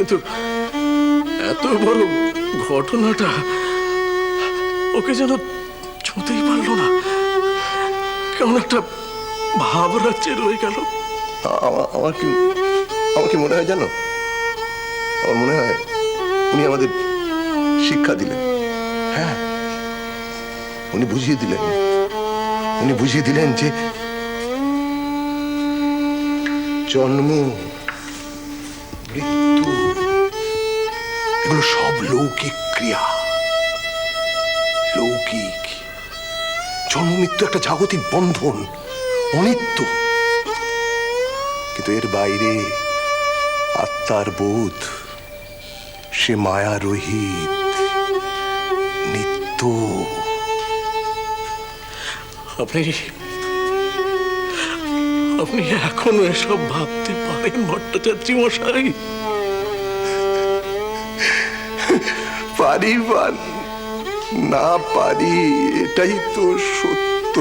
কিন্তু এত বড় ঘটনাটা ওকে যেন ছুঁতেই পারলো না। কেমন একটা ভাব রাজ্যে রয়ে গেল। আমার কি মনে হয় জানো? আমার মনে হয় উনি আমাদের শিক্ষা দিলেন। হ্যাঁ, উনি বুঝিয়ে দিলেন যে জন্ম, মৃত্যু এগুলো সব লৌকিক ক্রিয়া। লৌকিক। জন্ম মৃত্যু একটা জাগতিক বন্ধন, অনিত্য। কিন্তু এর বাইরে আত্মার বোধ, সে মায়া রহিত, নিত্য। আপনি এখনো এসব ভাবতে পারেন ভট্টাচার্য মশাই? পারি বা না পারি, এটাই তো সত্য।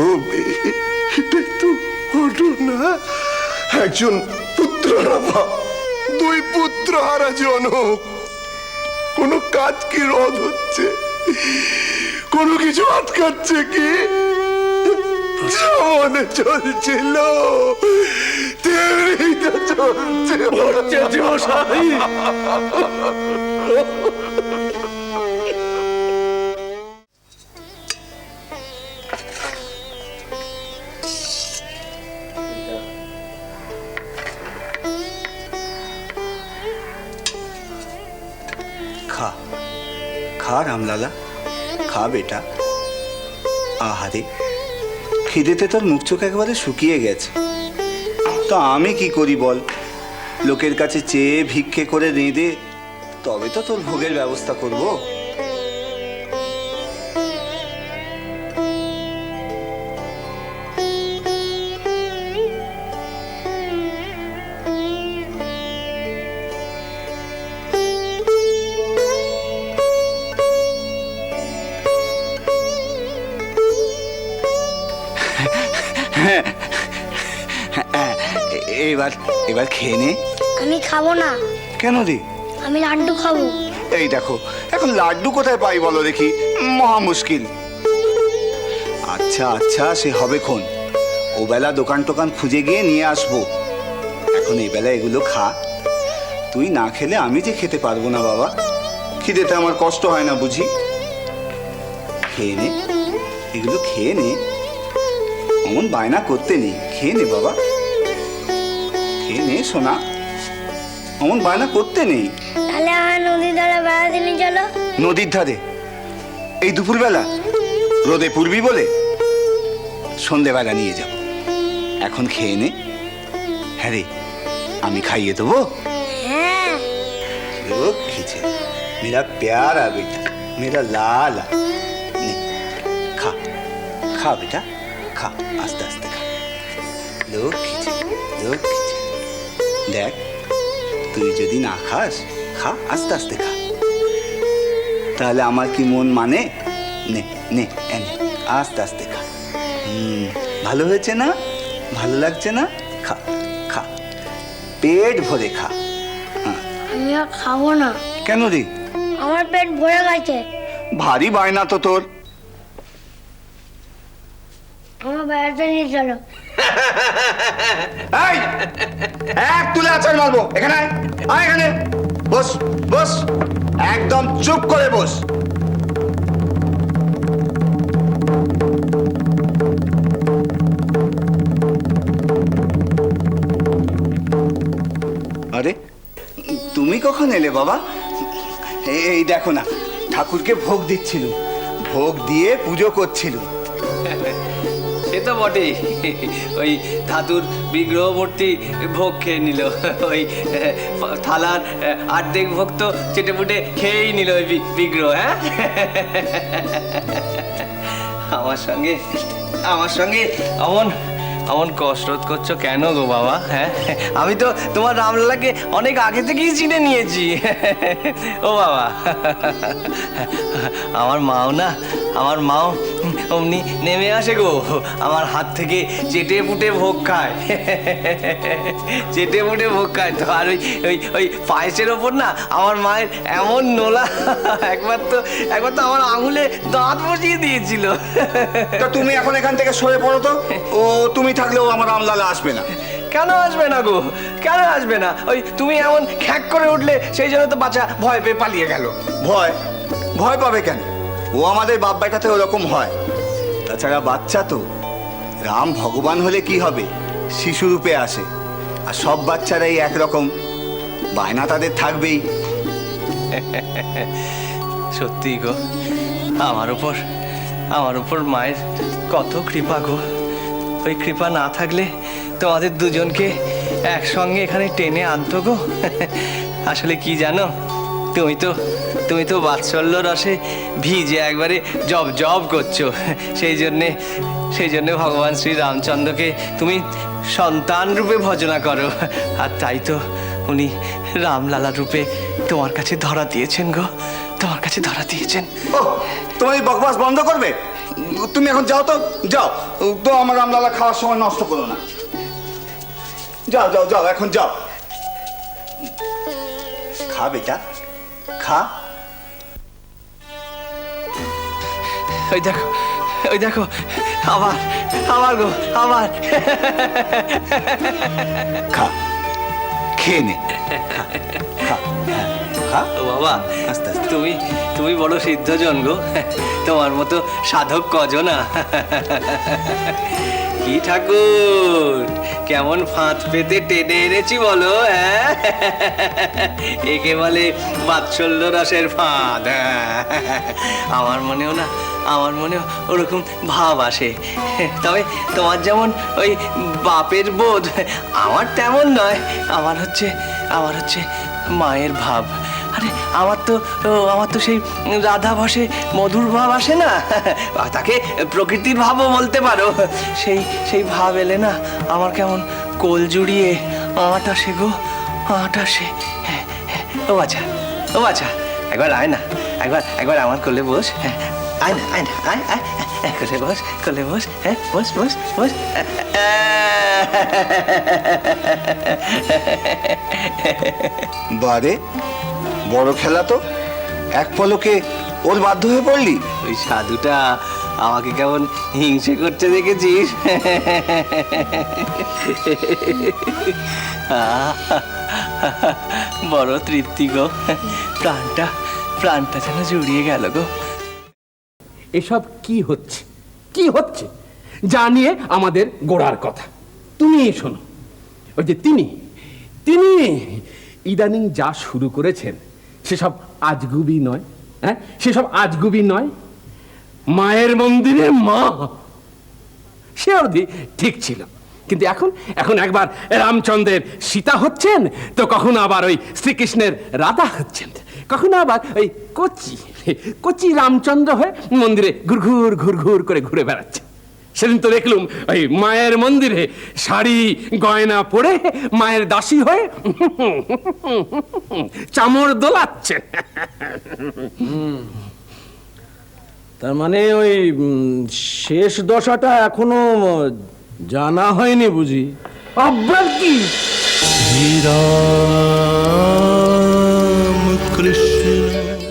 এটাই তো ঘটনা। একজন পুত্র হারা, দুই পুত্র হারা জনক। কোনো কাজ কি রদ হচ্ছে? কোনো কিছু আটকাচ্ছে কি? মনে চলছিল তেমনি তো চলছে ভট্টাচার্য মশাই। खा खा रामलाला, खा बेटा। आहारे খিদেতে তোর মুখ চোখ একেবারে শুকিয়ে গেছে। তো আমি কি করি বল? লোকের কাছে চেয়ে ভিক্ষে করে রেঁধে তবে তো তোর ভোগের ব্যবস্থা করব। এবার এবার খেয়ে নে। আমি খাবো না। কেন রে? আমি লাড্ডু খাবো। এই দেখো, এখন লাড্ডু কোথায় পাই বলো দেখি? মহা মুশকিল। আচ্ছা আচ্ছা, সে হবে খন। ও বেলা দোকান টোকান খুঁজে গিয়ে নিয়ে আসবো। এখন এই বেলা এগুলো খা। তুই না খেলে আমি যে খেতে পারবো না বাবা। খিদেতে আমার কষ্ট হয় না বুঝি? খেয়ে নে, এগুলো খেয়ে নে। অমন বায়না করতে নেই, খেয়ে নে বাবা, খেয়ে নে সোনা। অমন বায়না করতে নেই। তাহলে আমার নদীর ধারে বেড়াতে নিয়ে চলো। নদীর ধারে এই দুপুরবেলা রোদে পুরবি বলে? সন্ধেবেলা নিয়ে যাব। এখন খেয়ে নে। হ্যাঁ রে, আমি খাইয়ে দেবো। হ্যাঁ। लक्ष्मी ছে, मेरा प्यारा बेटा, मेरा लाला। নে খা, খা বেটা, খা, আস্তে আস্তে খা। লক্ষ্মী ছে, লক্ষ্মী ছে। দেখ, তুই যদি না খাস, খা, আস্তে আস্তে খা। তাহলে আমার কি মন মানে? নে নে, এনে আস্তে আস্তে খা। ভালো হয়েছে না? ভালো লাগছে না? খা খা, পেট ভরে খা। আমি আর খাবো না। কেন রে? আমার পেট ভরে গেছে। ভারী বায়না তো তোর। আমার বেড়াতে নিয়ে চলো। এই, এক তুলে আছাড় মারবো। এখানে আয়, আয় এখানে বস, বস, একদম চুপ করে বস। আরে তুমি কখন এলে বাবা? এই দেখো না, ঠাকুরকে ভোগ দিচ্ছিল, ভোগ দিয়ে পুজো করছিল। সে তো বটেই, ওই ধাতুর বিগ্রহ মূর্তি ভোগ খেয়ে নিল। ওই থালার অর্ধেক ভোগ তো চেটেপুটে খেয়েই নিল ওই বিগ্রহ। হ্যাঁ, আমার সঙ্গে অমন এমন কসরত করছো কেন গো বাবা? হ্যাঁ, আমি তো তোমার রামলালাকে অনেক আগে থেকেই চিনে নিয়েছি। ও বাবা, আমার মাও অমনি নেমে আসে গো, আমার হাত থেকে চেটে পুটে ভোগ খায়। চেটে পুটে ভোগ খায় তো। আর ওই ওই পায়েসের ওপর না আমার মায়ের এমন নোলা, একবার তো আমার আঙুলে দাঁত বসিয়ে দিয়েছিল। তা তুমি এখন এখান থেকে সরে পড়ো তো। ও তুমি থাকলেও আমার রামলালা আসবে না। কেন আসবে না গো? কেন আসবে না? ওই তুমি এমন খ্যাক করে উঠলে সেই জন্য তো বাচ্চা ভয় পেয়ে পালিয়ে গেল। ভয় পাবে কেন? ও আমাদের বাপ বেটাতে ওরকম হয়। তাছাড়া বাচ্চা তো, রাম ভগবান হলে কি হবে, শিশুরূপে আসে। আর সব বাচ্চারাই একরকম, বায়না তাদের থাকবেই। সত্যি গো, আমার উপর মায়ের কত কৃপা গো। ওই কৃপা না থাকলে তোমাদের দুজনকে একসঙ্গে এখানে টেনে আনতো গো। আসলে কি জানো, তুমি তো বাৎসল্য রসে ভিজে একবারে জব জব করছো। সেই জন্যে ভগবান শ্রী রামচন্দ্রকে তুমি সন্তান রূপে ভজনা করো। আর তাই তো উনি রামলালা রূপে তোমার কাছে ধরা দিয়েছেন গো, তোমার কাছে ধরা দিয়েছেন। ও, তোমার এই বকবাস বন্ধ করবে? তুমি এখন যাও তো, যাও তো, আমার রামলালা খাওয়ার সময় নষ্ট করো না। যাও যাও যাও, এখন যাও। খা বেটা, খা। ওই দেখো আবার গো, আবার। খা, খেয়ে নে। খা, খা। ও বাবা, আস্তে আস্তে। তুমি বড় সিদ্ধজন গো, তোমার মতো সাধক কজনা। কি ঠাকুর, কেমন ফাঁদ পেতে টেনে এনেছি বলো? হ্যাঁ, একে বলে বাৎসল্য রসের ফাঁদ। আমার মনেও ওরকম ভাব আসে। তবে তোমার যেমন ওই বাপের বোধ, আমার তেমন নয়। আমার হচ্ছে মায়ের ভাব। আরে আমার তো সেই রাধা ভাসে মধুর ভাব আসে না, তাকে প্রকৃতির ভাবও বলতে পারো। সেই ভাব এলে না আমার কেমন কোল জুড়িয়ে আট আসে গো, আট আসে। হ্যাঁ, ও আচ্ছা, একবার আয় না, একবার আমার কোলে বস। হ্যাঁ, আয় না, আয় কোলে বস। হ্যাঁ, বস। বারে বড় খেলা তো, এক পলকে ওর বাধ্য হয়ে পড়লি। ওই সাধুটা আমাকে কেমন হিংসে করতে দেখেছিস? বড় তৃপ্তি গো, প্রাণটা যেন জুড়িয়ে গেল গো। এসব কি হচ্ছে জানিয়ে আমাদের গোড়ার কথা তুমি শোনো। ওই যে তিনি ইদানিং যা শুরু করেছেন সেসব আজগুবি নয়। হ্যাঁ, সেসব আজগুবি নয়। মায়ের মন্দিরে মা, সে অবধি ঠিক ছিল, কিন্তু এখন একবার রামচন্দ্রের সীতা হচ্ছেন, তো কখনো আবার ওই শ্রীকৃষ্ণের রাধা হচ্ছেন, কখনো আবার ওই কচি রামচন্দ্র হয়ে মন্দিরে ঘুরঘুর করে ঘুরে বেড়াচ্ছে। সেদিন তো দেখলুম ওই মায়ের মন্দিরে শাড়ি গয়না পরে মায়ের দাসী হয়ে চামর দোলাচ্ছে। তার মানে ওই শেষ দশাটা এখনো জানা হয়নি বুঝি? আবার কি শ্রীরাম কৃষ্ণ